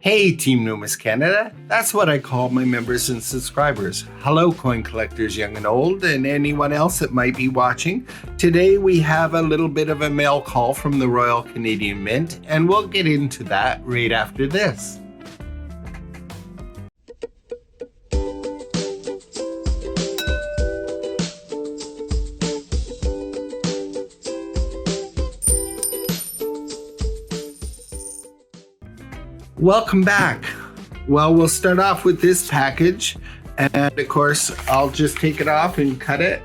Hey, Team Numis Canada. That's what I call my members and subscribers. Hello, coin collectors, young and old, and anyone else that might be watching. Today we have a little bit of a mail call from the Royal Canadian Mint, and we'll get into that right after this. Welcome back. Well, we'll start off with this package, and of course, I'll just take it off and cut it.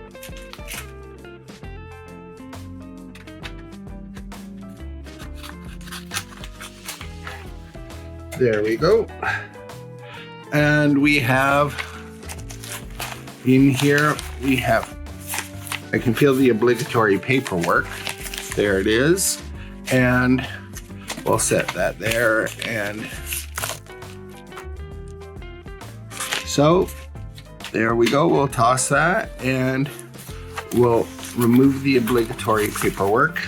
There we go. And we have, in here, I can feel the obligatory paperwork. There it is. And we'll set that there, and so there we go. We'll toss that and we'll remove the obligatory paperwork.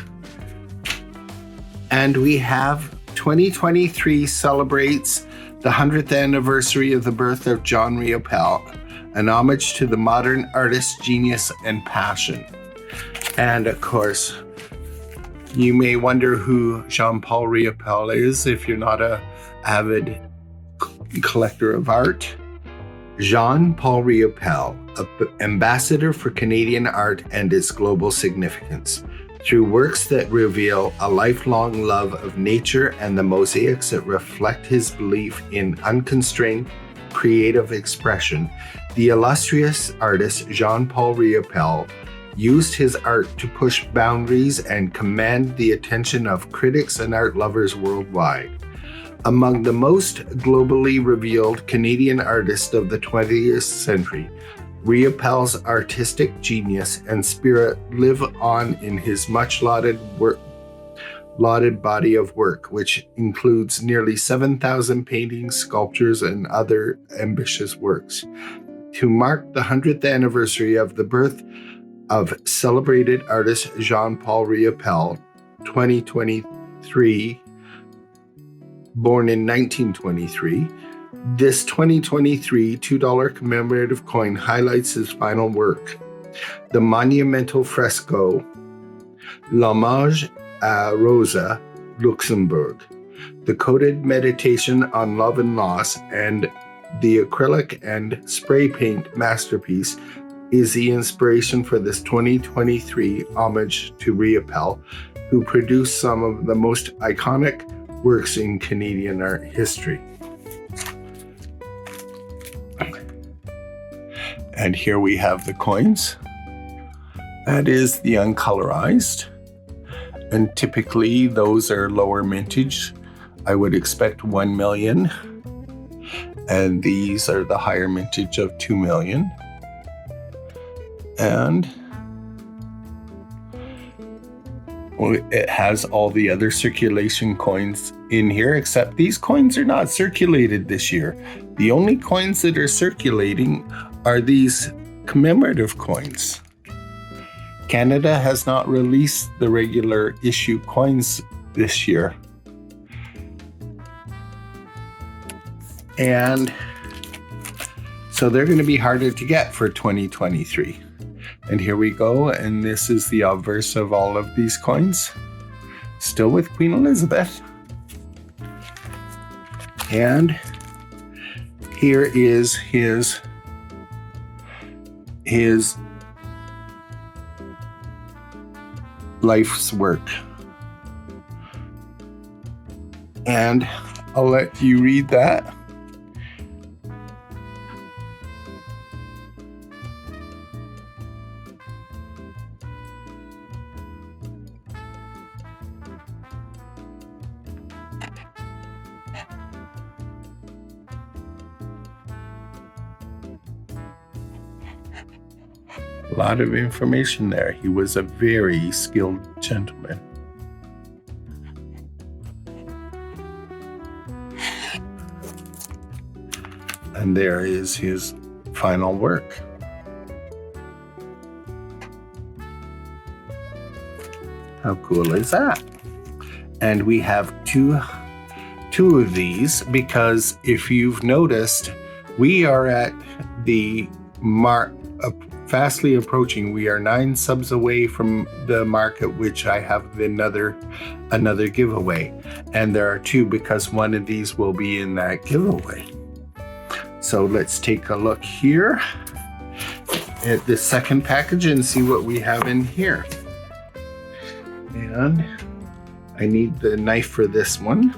And we have 2023 celebrates the 100th anniversary of the birth of Jean Riopelle, an homage to the modern artist's genius and passion. And of course, you may wonder who Jean-Paul Riopelle is if you're not an avid collector of art. Jean-Paul Riopelle, ambassador for Canadian art and its global significance, through works that reveal a lifelong love of nature and the mosaics that reflect his belief in unconstrained creative expression. The illustrious artist Jean-Paul Riopelle used his art to push boundaries and command the attention of critics and art lovers worldwide. Among the most globally revealed Canadian artists of the 20th century, Riopelle's artistic genius and spirit live on in his much lauded body of work, which includes nearly 7,000 paintings, sculptures, and other ambitious works. To mark the 100th anniversary of the birth of celebrated artist Jean-Paul Riopelle, 2023, born in 1923. This 2023 $2 commemorative coin highlights his final work, the monumental fresco L'Hommage à Rosa Luxemburg, the coded meditation on love and loss, and the acrylic and spray paint masterpiece is the inspiration for this 2023 homage to Riopelle, who produced some of the most iconic works in Canadian art history. And here we have the coins. That is the uncolorized. And typically those are lower mintage. I would expect 1 million. And these are the higher mintage of 2 million. And it has all the other circulation coins in here, except these coins are not circulated this year. The only coins that are circulating are these commemorative coins. Canada has not released the regular issue coins this year. And so they're going to be harder to get for 2023. And here we go, and this is the obverse of all of these coins, still with Queen Elizabeth. And here is his life's work. And I'll let you read that. A lot of information there. He was a very skilled gentleman. And there is his final work. How cool is that? And we have two two of these because if you've noticed, we are at the mark, fastly approaching. We are 9 subs away from the mark at which I have another giveaway. And there are 2 because one of these will be in that giveaway. So let's take a look here at the second package and see what we have in here. And I need the knife for this one.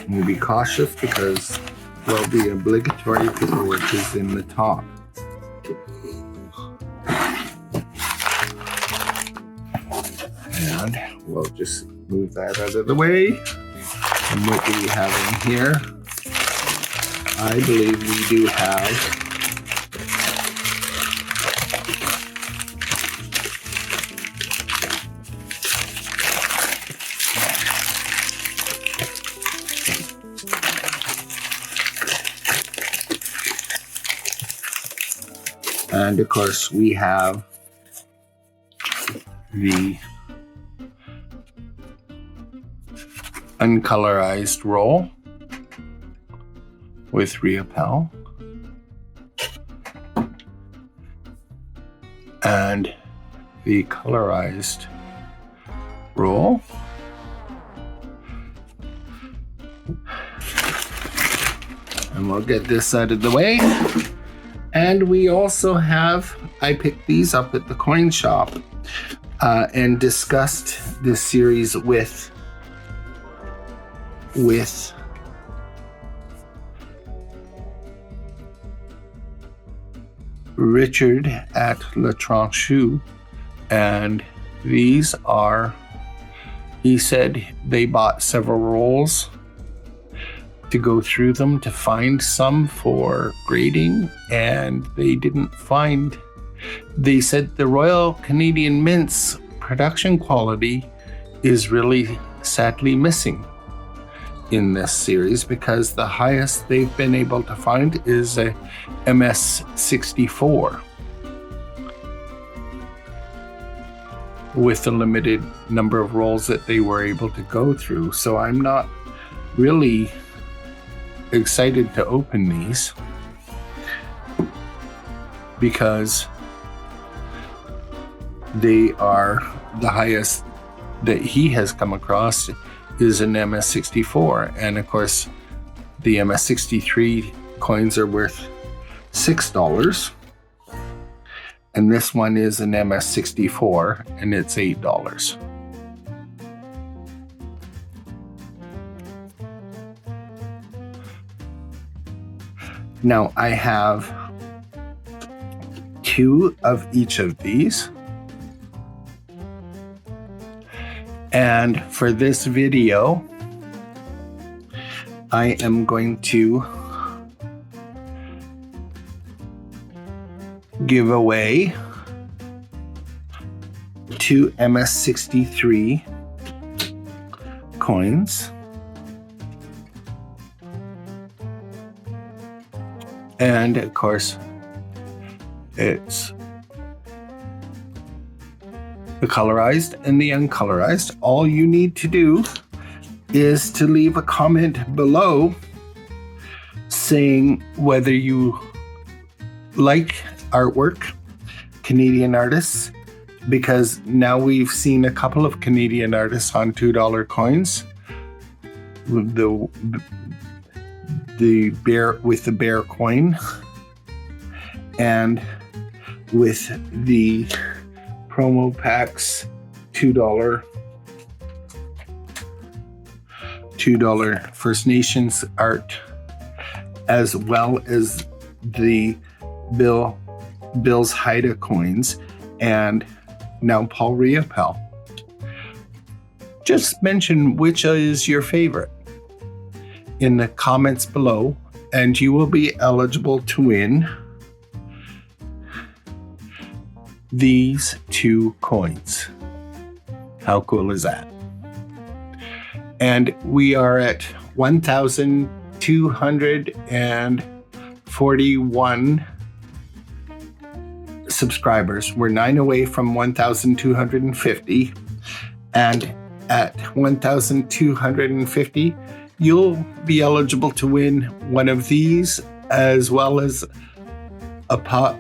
We'll be cautious because there'll be obligatory paperwork is in the top. And we'll just move that out of the way. And what do we have in here? I believe we do have and of course we have the uncolorized roll with Riopelle and the colorized roll and we'll get this out of the way. And we also have, I picked these up at the coin shop and discussed this series with Richard at Le Tranchou, and these are, he said they bought several rolls to go through them to find some for grading, and they didn't find, they said the Royal Canadian Mint's production quality is really sadly missing in this series because the highest they've been able to find is a MS64 with the limited number of rolls that they were able to go through. So I'm not really excited to open these because they are the highest that he has come across is an MS64, and of course the MS63 coins are worth $6 and this one is an MS64 and it's $8. Now I have 2 of each of these. And for this video, I am going to give away 2 MS63 coins. And of course, it's the colorized and the uncolorized. All you need to do is to leave a comment below saying whether you like artwork, Canadian artists, because now we've seen a couple of Canadian artists on $2 coins. The bear with the bear coin and with the promo packs $2 First Nations art, as well as the Bill's Haida coins, and now Paul Riopelle. Just mention which is your favorite in the comments below, and you will be eligible to win these 2 coins. How cool is that? And we are at 1,241 subscribers. We're 9 away from 1,250. And at 1,250, you'll be eligible to win one of these, as well as a pot.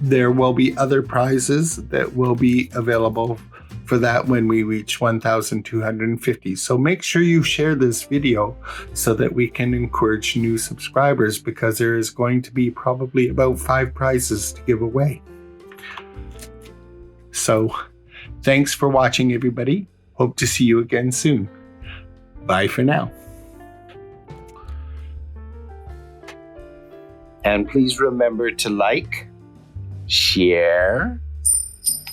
There will be other prizes that will be available for that when we reach 1,250. So make sure you share this video so that we can encourage new subscribers, because there is going to be probably about 5 prizes to give away. So thanks for watching, everybody. Hope to see you again soon. Bye for now. And please remember to like, share,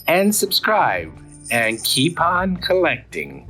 and subscribe, and keep on collecting.